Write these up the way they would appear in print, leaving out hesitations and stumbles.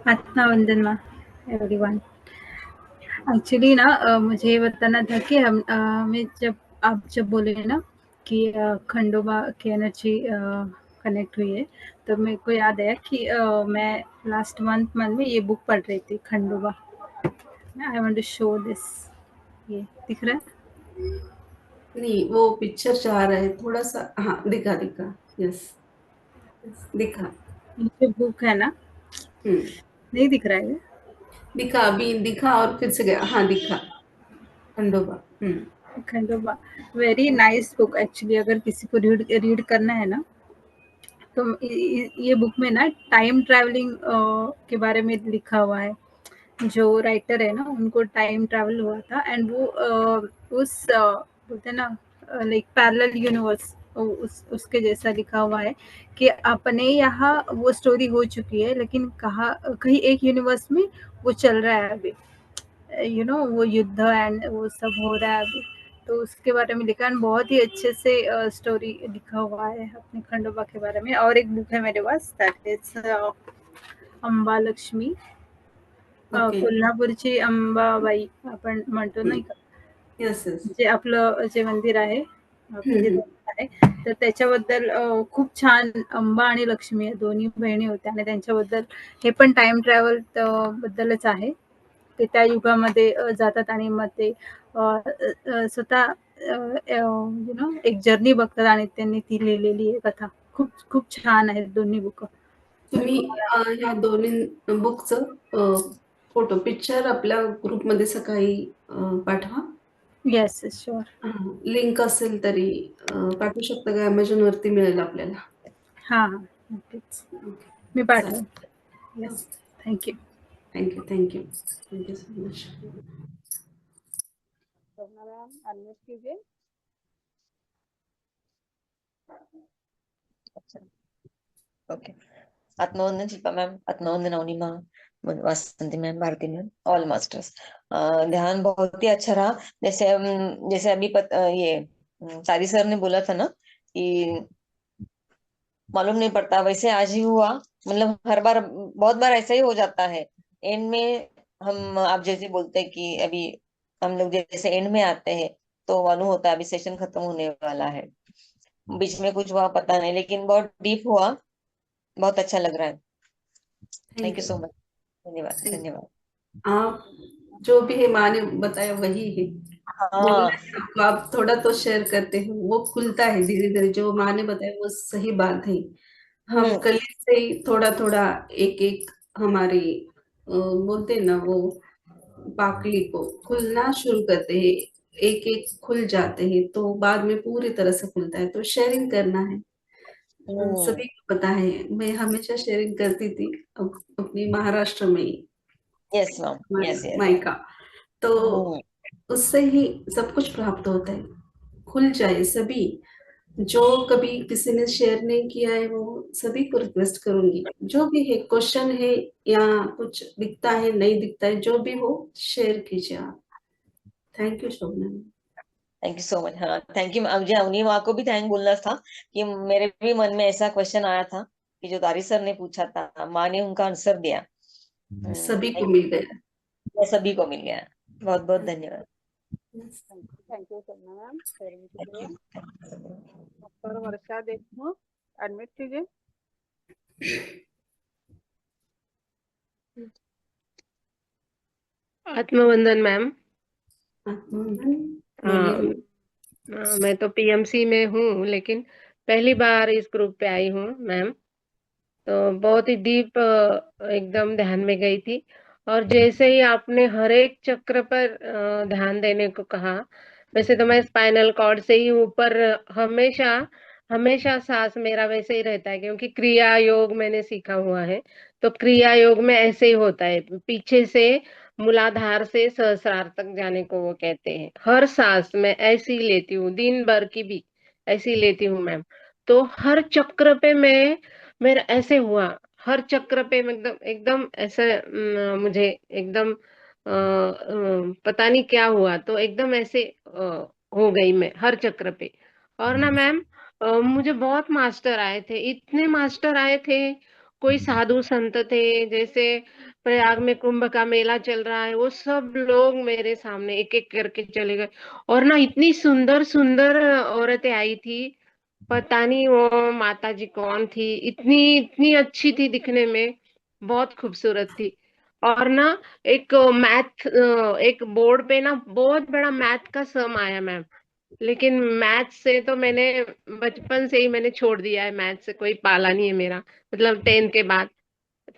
आत्मा वंदना everyone. Actually ना मुझे ये बताना था कि आप जब बोले ना कि खंडोबा की एनर्जी कनेक्ट हुई है, तो मेरे को याद है कि मैं लास्ट मंथ में ये बुक पढ़ रही थी, Khandoba. I want to show this. ये दिख रहा है? नहीं, वो पिक्चर चाह रहा है थोड़ा सा। हाँ, दिखा दिखा। यस, दिखा। ये जो बुक है ना, हम्म। नहीं दिख रहा है? दिखा, अभी दिखा और फिर से गया। हाँ, दिखा। Khandoba. Khandoba very nice book actually. अगर किसी को रीड रीड करना है ना, तो ये बुक में ना टाइम ट्रैवलिंग के बारे में लिखा हुआ है। जो राइटर है ना, उनको टाइम ट्रैवल हुआ था, एंड वो बोलते हैं ना, लाइक पैरेलल यूनिवर्स, उसके जैसा लिखा हुआ है कि अपने यहाँ वो स्टोरी हो चुकी है, लेकिन कहाँ कहीं एक यूनिवर्स में वो चल रहा है अभी। वो युद्ध एंड वो सब हो रहा है अभी। तो उसके बारे में लिखा है, बहुत ही अच्छे से स्टोरी लिखा हुआ है अपने खंडोबा के बारे में। और एक बुक है मेरे पास, that is Amba Lakshmi, okay. कोल्हापूरची अंबाबाई आपण म्हणतो नाही का, यस यस। जे आपलं जे मंदिर आहे, जे हम्म। देवस्थान आहे, तर त्याच्याबद्दल खूप छान. अंबा आणि लक्ष्मी दोन्ही बहिणी होत्या, आणि त्यांच्याबद्दल हे पण टाइम ट्रॅव्हल बद्दलच आहे. ते त्या युगामध्ये जातात आणि मग ते स्वतः एक जर्नी बघतात, आणि त्यांनी ती लिहिलेली आहे कथा. खूप खूप छान आहेत दोन्ही बुक. जर तुम्ही तुम्हाला ह्या दोन्ही बुकचं फोटो पिक्चर आपल्या ग्रुपमध्ये सकाळी पाठवा. Yes, sure. लिंक असेल तरी पाठवू शकता का? अमेझॉन वरती मिळेल आपल्याला. हां, हां. नक्कीच. ओके, मी चालेल. पाठवेन. Yes. Thank you. Thank you thank you thank you so much. Ma'am unmute कीजिए. अच्छा, ओके। आत्मवंदन शिल्पा मैम, आत्मवंदन Avanima, Vasanti ma'am, Bharati ma'am, all masters. ध्यान बहुत ही अच्छा रहा। जैसे अभी सारी सर ने बोला था ना कि मालूम नहीं पड़ता, वैसे आज ही हुआ। मतलब हर बार, बहुत बार ऐसा ही हो जाता है। एंड में हम, आप जैसे बोलते हैं कि अभी हम लोग जैसे एंड में आते हैं, तो मालूम होता है अभी सेशन खत्म होने वाला है। बीच में कुछ हुआ पता नहीं, लेकिन बहुत डीप हुआ। बहुत अच्छा लग रहा है। Thank thank you you. So much. धन्यवाद, थैंक धन्यवाद। आप जो भी है माँ ने बताया वही है। बोलना हाँ। है आपको, आप थोड़ा तो शेयर करते हो, वो खुलता है धीरे धीरे। जो माँ ने बताया वो सही बात है। हम हम्म। कल से ही थोड़ा थोड़ा एक एक हमारी बोलते हैं ना वो पाकली को खुलना शुरू करते हैं। एक एक खुल जाते हैं तो बाद में पूरी तरह से खुलता है। तो शेयरिंग करना है। हम्म। सभी को पता है, मैं हमेशा शेयरिंग करती थी अपनी महाराष्ट्र में ही, यस मैम, हमारे यस यस। मायका। तो हम्म। उससे ही सब कुछ प्राप्त होता है। खुल जाए सभी। जो कभी किसी ने शेयर नहीं किया है वो सभी को रिक्वेस्ट करूंगी, जो भी है क्वेश्चन है या कुछ दिखता है नहीं दिखता है, जो भी हो शेयर कीजिए आप। Thank you Shobhana. Thank you so much. हाँ, थैंक यू। मुझे अवनी माँ को भी थैंक बोलना था कि मेरे भी मन में ऐसा क्वेश्चन आया था कि जो दारी सर ने पूछा था, माँ ने उनका आंसर दिया। सभी को थैंक मिल गया। यू, सभी को मिल गया। बहुत बहुत धन्यवाद। Thank you sir ma'am, sharing के थैंक लिए। You. Doctor Varsha Deshmukh, admit कीजिए। आत्मवंदन मैम। आत्मवंदन। बोलिए। हाँ, मैं तो पीएमसी में हूँ, लेकिन पहली बार इस ग्रुप पे आई हूँ मैम। तो बहुत ही डीप एकदम ध्यान में गई थी। और जैसे ही आपने हर एक चक्र पर ध्यान देने को कहा, वैसे तो मैं स्पाइनल कॉर्ड से ही ऊपर हमेशा हमेशा सांस मेरा वैसे ही रहता है, क्योंकि क्रिया योग मैंने सीखा हुआ है। तो क्रिया योग में ऐसे ही होता है, पीछे से मूलाधार से सहस्रार तक जाने को वो कहते हैं। हर सांस मैं ऐसी लेती हूँ, दिन भर की भी ऐसी लेती हूँ मैम। तो हर चक्र पे मेरा ऐसे हुआ। हर चक्र पे मैं एकदम एकदम ऐसे मुझे एकदम पता नहीं क्या हुआ, तो एकदम ऐसे हो गई मैं हर चक्र पे। और ना मैम, मुझे बहुत मास्टर आए थे, इतने मास्टर आए थे। कोई साधु संत थे, जैसे प्रयाग में कुंभ का मेला चल रहा है, वो सब लोग मेरे सामने एक एक करके चले गए। और ना इतनी सुंदर सुंदर औरतें आई थी, पता नहीं वो माता जी कौन थी, इतनी इतनी अच्छी थी दिखने में, बहुत खूबसूरत थी। और ना एक मैथ, एक बोर्ड पे ना बहुत बड़ा मैथ का सम आया मैम। लेकिन मैथ से तो मैंने बचपन से ही मैंने छोड़ दिया है, मैथ से कोई पाला नहीं है मेरा, मतलब 10th के बाद।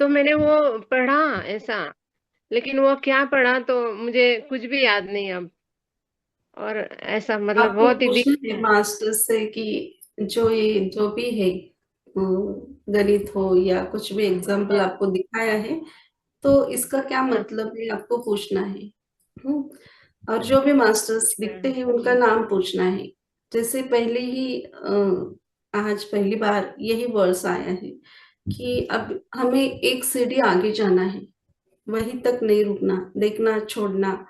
तो मैंने वो पढ़ा ऐसा, लेकिन वो क्या पढ़ा तो मुझे कुछ भी याद नहीं अब। और ऐसा मतलब आपको बहुत ही पूछना है मास्टर से कि जो भी है गणित हो या कुछ भी एग्जाम्पल आपको दिखाया है, तो इसका क्या मतलब है आपको पूछना है। हम्म, और जो भी मास्टर्स दिखते हैं उनका नाम पूछना है। जैसे पहले ही आज पहली बार यही वर्ड्स आया है कि अब हमें एक सीढ़ी आगे जाना है, वहीं तक नहीं रुकना, देखना छोड़ना,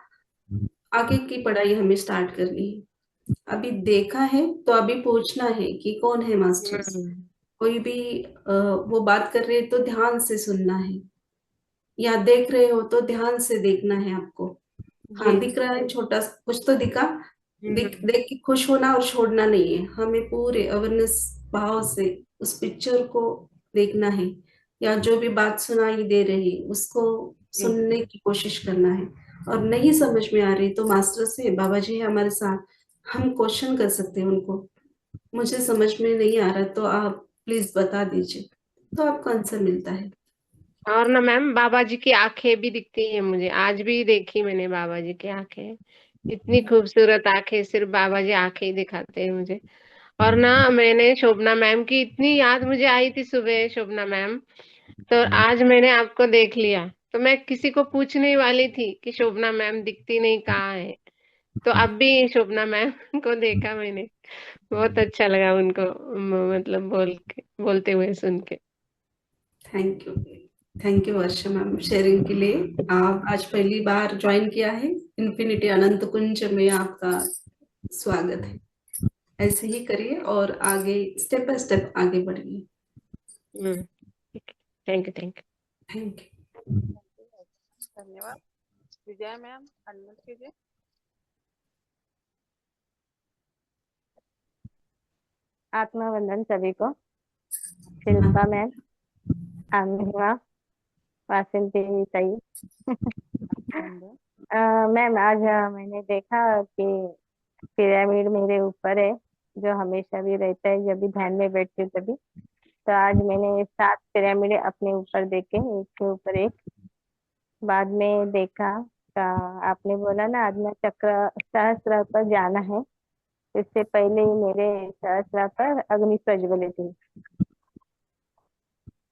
आगे की पढ़ाई हमें स्टार्ट करनी है। अभी देखा है तो अभी पूछना है कि कौन है मास्टर्स। कोई भी वो बात कर रहे हैं तो ध्यान से सुनना है, या देख रहे हो तो ध्यान से देखना है आपको। हाँ, दिख रहा है छोटा कुछ तो दिखा, देख के खुश होना और छोड़ना नहीं है, हमें पूरे अवेयरनेस भाव से उस पिक्चर को देखना है, या जो भी बात सुनाई दे रही उसको सुनने की कोशिश करना है। और नहीं समझ में आ रही तो मास्टर से, बाबा जी है हमारे साथ, हम क्वेश्चन कर सकते हैं उनको, मुझे समझ में नहीं आ रहा तो आप प्लीज बता दीजिए, तो आपको आंसर मिलता है। और ना मैम बाबा जी की आंखें भी दिखती हैं मुझे, आज भी देखी मैंने बाबा जी की आंखें, इतनी खूबसूरत आंखें, सिर्फ बाबा जी आंखें ही दिखाते हैं मुझे। और ना मैंने शोभना मैम की इतनी याद मुझे आई थी सुबह, शोभना मैम, तो आज मैंने आपको देख लिया, तो मैं किसी को पूछने ही वाली थी कि शोभना मैम दिखती नहीं कहाँ है, तो अब भी शोभना मैम को देखा मैंने, बहुत अच्छा लगा उनको मतलब बोलते हुए सुन के। Thank you, thank you Varsha ma'am sharing के लिए। आप आज पहली बार ज्वाइन किया है इन्फिनिटी अनंत कुंज में, आपका स्वागत है। ऐसे ही करिए और आगे स्टेप बाय स्टेप आगे बढ़िए। Thank you thank thank you. धन्यवाद। विजया मैम अनम्यूट कीजिए। आत्मा वंदन सभी को। शिल्पा मैम, आमिरा, वासंती सही। मैम आज मैंने देखा कि पिरामिड मेरे ऊपर है, जो हमेशा भी रहता है जब भी ध्यान में बैठती हूँ तभी। तो आज मैंने 7 पिरामिड अपने ऊपर देखे, एक के ऊपर एक। बाद में देखा आपने बोला ना आज्ञा चक्र सहस्त्र पर जाना है, इससे पहले ही मेरे सहस्त्र पर अग्नि प्रज्वलित हुई।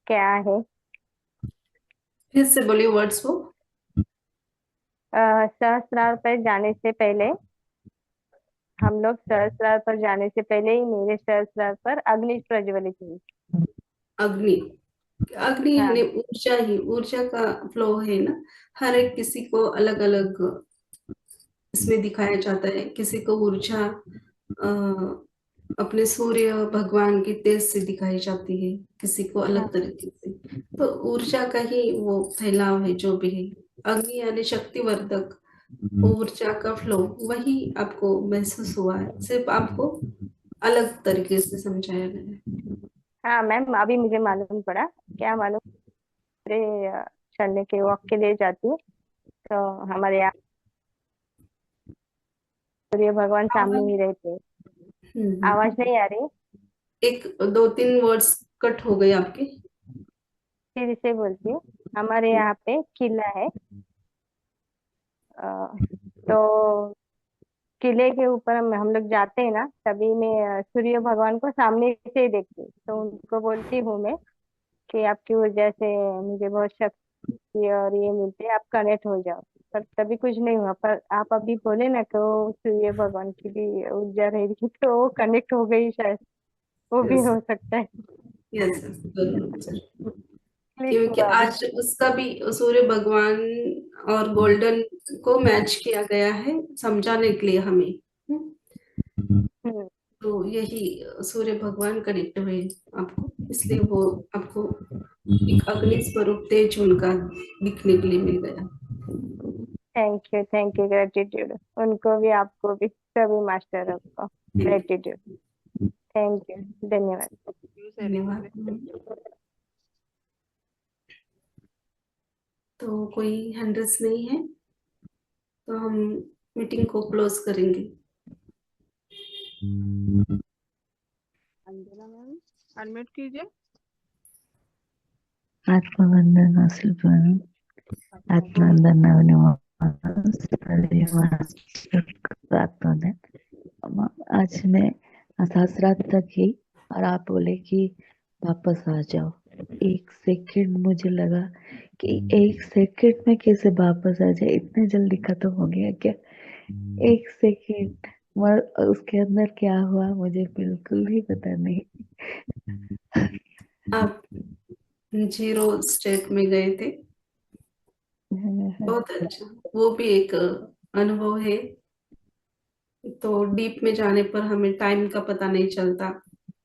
क्या है? फिर से बोलिए वर्ड्स वो। सहस्त्रार पर जाने से पहले, हम लोग सहस्त्रार पर जाने से पहले ही मेरे सहस्त्रार पर अग्नि प्रज्वलित हुई। अग्नि, अग्नि हाँ यानी ऊर्जा ही, ऊर्जा का फ्लो है ना। हर एक किसी को अलग अलग इसमें दिखाया जाता है। किसी को ऊर्जा अपने सूर्य भगवान की तेज से दिखाई जाती है, किसी को अलग तरीके से। तो ऊर्जा का ही वो फैलाव है जो भी है। अग्नि यानी शक्तिवर्धक, ऊर्जा का फ्लो, वही आपको महसूस हुआ है, सिर्फ आपको अलग तरीके से समझाया गया है। हाँ मैम, अभी मुझे मालूम पड़ा। क्या मालूम, मेरे चलने के वॉक के लिए जाती हूँ तो हमारे यहाँ सूर्य भगवान सामने ही रहते हैं। आवाज नहीं आ रही? एक 2-3 वर्ड्स कट हो गए आपके। फिर से बोलती हूँ। हमारे यहाँ पे किला है, तो किले के ऊपर हम लोग जाते हैं ना, तभी मैं सूर्य भगवान को सामने से ही देखती हूँ। तो उनको बोलती हूँ मैं कि आपकी वजह से मुझे बहुत शक्ति और ये मिलती है, आप कनेक्ट हो जाओ। पर तभी कुछ नहीं हुआ, पर आप अभी बोले ना कि वो सूर्य भगवान की भी ऊर्जा रहेगी तो वो कनेक्ट हो गई शायद, वो भी यस हो सकता है। यस, जरूर। क्लिक क्योंकि हुआ अभी। आज उसका भी सूर्य भगवान और गोल्डन को मैच किया गया है समझाने के लिए हमें। हम्म। तो यही सूर्य भगवान कनेक्ट हुए आपको, इसलिए वो आपको एक अग्नि स्वरूप तेज उनका दिखने के लिए मिल गया। थैंक यू ग्रेटिट्यूड उनको भी, आपको भी, सभी मास्टरों को ग्रेटिट्यूड। थैंक यू, धन्यवाद। यू शेयरिंग के लिए। धन्यवाद। तो कोई हैंडल्स नहीं है तो हम मीटिंग को क्लोज करेंगे। अंजना मैम अनम्यूट कीजिए। आत्मवंदन हासिल करूं। आत्मवंदन आज मैं सात रात तक ही, और आप बोले कि वापस आ जाओ। एक सेकंड मुझे लगा कि एक सेकंड में कैसे वापस आ जाए, इतने जल्दी खत्म हो गया क्या? एक सेकंड, और उसके अंदर क्या हुआ मुझे बिल्कुल भी पता नहीं। आप 0 स्टेट में गए थे। बहुत अच्छा, वो भी एक अनुभव है। तो डीप में जाने पर हमें टाइम का पता नहीं चलता,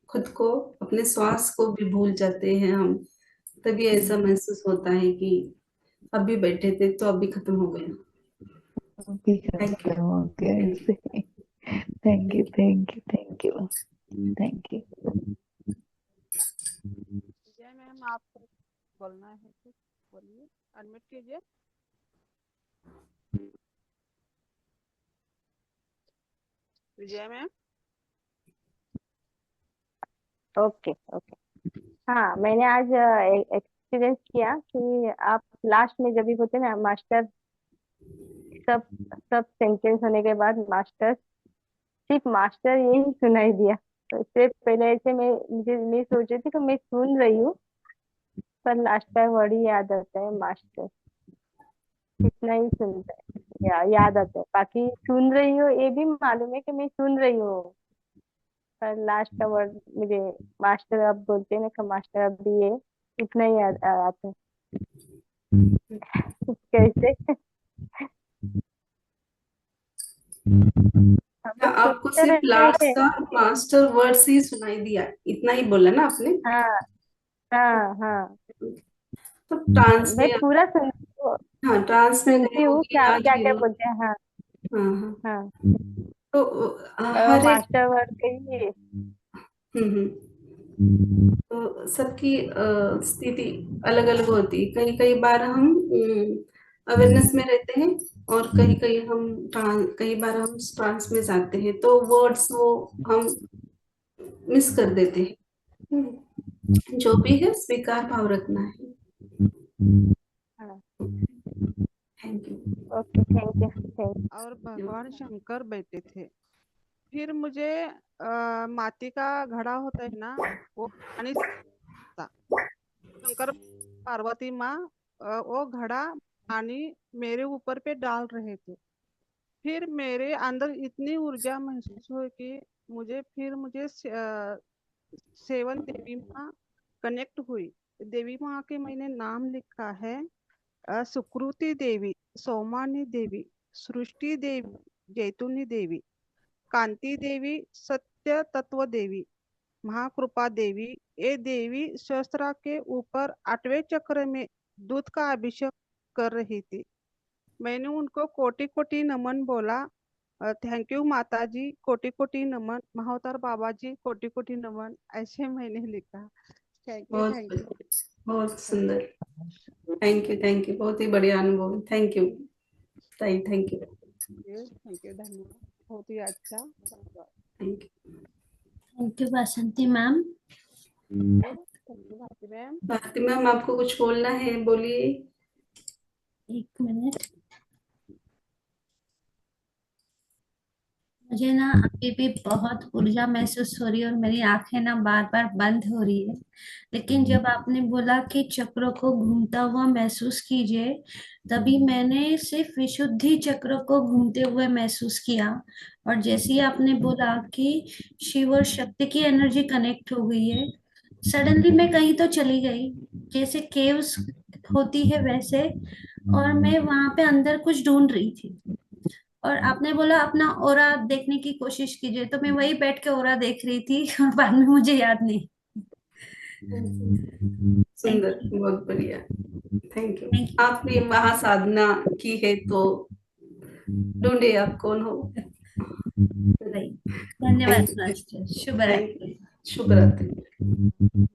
खुद को, अपने श्वास को भी भूल जाते हैं हम। तभी ऐसा महसूस होता है कि अभी बैठे थे तो अभी खत्म हो गया। Thank you. Thank you thank you thank you thank you. Vijay ma'am आपको बोलना है तो बोलिए, अनम्यूट कीजिए। विजय मैम। Okay okay. हाँ, मैंने आज एक्सपीरियंस किया कि आप लास्ट में जब भी होते ना मास्टर, सब सब सेंटेंस होने के बाद मास्टर, सिर्फ मास्टर यही सुनाई दिया। तो इससे पहले ऐसे मैं सोच रही थी कि मैं सुन रही हूँ, पर लास्ट का वर्ड ही याद आता है, मास्टर। इतना ही सुनता है, याद आता है। बाकी सुन रही हो ये भी मालूम है कि मैं सुन रही हूँ, पर लास्ट का वर्ड मुझे मास्टर अब बोलते हैं ना कि मास्टर अब भी ये इतना ही याद आता है। कैसे हम लोग आपको सुनते सिर्फ रहते लास्ट हैं। का मास्टर वर्ड्स ही सुनाई दिया, इतना ही बोला ना आपने? हाँ हाँ हाँ, तो ट्रांस मैं में, पूरा हाँ ट्रांस में गए सुनती हूँ होंगे क्या या क्या क्या जीरो। बोलते हैं। हाँ हाँ हाँ। हाँ, तो हर एक, मास्टर वर्ड कहिए। तो सबकी स्थिति अलग अलग होती है। कई कई बार हम अवेयरनेस में रहते हैं, और कई कई कई बार हम ट्रांस में जाते हैं, तो वर्ड्स वो हम मिस कर देते हैं। जो भी है स्वीकार भाव रखना है। हाँ, थैंक यू। ओके, थैंक और भगवान शंकर बैठे थे। फिर मुझे माटी का घड़ा होता है ना, वो पानी से था। शंकर पार्वती माँ वो घड़ा पानी मेरे ऊपर पे डाल रहे थे। फिर मेरे अंदर इतनी ऊर्जा महसूस हुई कि मुझे 7 देवी माँ कनेक्ट हुई। देवी माँ के मैंने नाम लिखा है, सुकृति देवी, सौमानी देवी, सृष्टि देवी, जैतुनी देवी, कांति देवी, सत्य तत्व देवी, महाकृपा देवी। ये देवी शस्त्रा के ऊपर 8वें चक्र में दूध का अभिषेक कर रही थी। मैंने उनको कोटि कोटि नमन बोला। थैंक यू माता जी, कोटि कोटि नमन। महावतार बाबा जी, कोटि कोटि नमन। ऐसे मैंने लिखा। थैंक यू बहुत थैंक यू बहुत सुंदर। थैंक यू, बहुत ही बढ़िया अनुभव। थैंक यू ताई, थैंक यू। थैंक यू, धन्यवाद। बहुत ही अच्छा, धन्यवाद। Thank you. Thank you Basanti ma'am. Thank you Bharati ma'am. Bharati ma'am, आपको कुछ बोलना है, बोलिए। एक मिनट, मुझे ना अभी भी बहुत ऊर्जा महसूस हो रही है और मेरी आंखें ना बार बार बंद हो रही है। लेकिन जब आपने बोला कि चक्रों को घूमता हुआ महसूस कीजिए, तभी मैंने सिर्फ विशुद्धि चक्र को घूमते हुए महसूस किया। और जैसे ही आपने बोला कि शिव और शक्ति की एनर्जी कनेक्ट हो गई है, सडनली मैं कहीं तो चली गई, जैसे केव्स होती है वैसे। और मैं वहां पे अंदर कुछ ढूंढ रही थी। और आपने बोला अपना ओरा देखने की कोशिश कीजिए, तो मैं वही बैठ के ओरा देख रही थी और बाद में मुझे याद नहीं। सुंदर, बहुत बढ़िया, थैंक यू। Thank you. आपने वहां साधना की है तो ढूंढे आप कौन हो। धन्यवाद Thank you. मास्टर, शुभ रात्रि। शुभ रात्रि।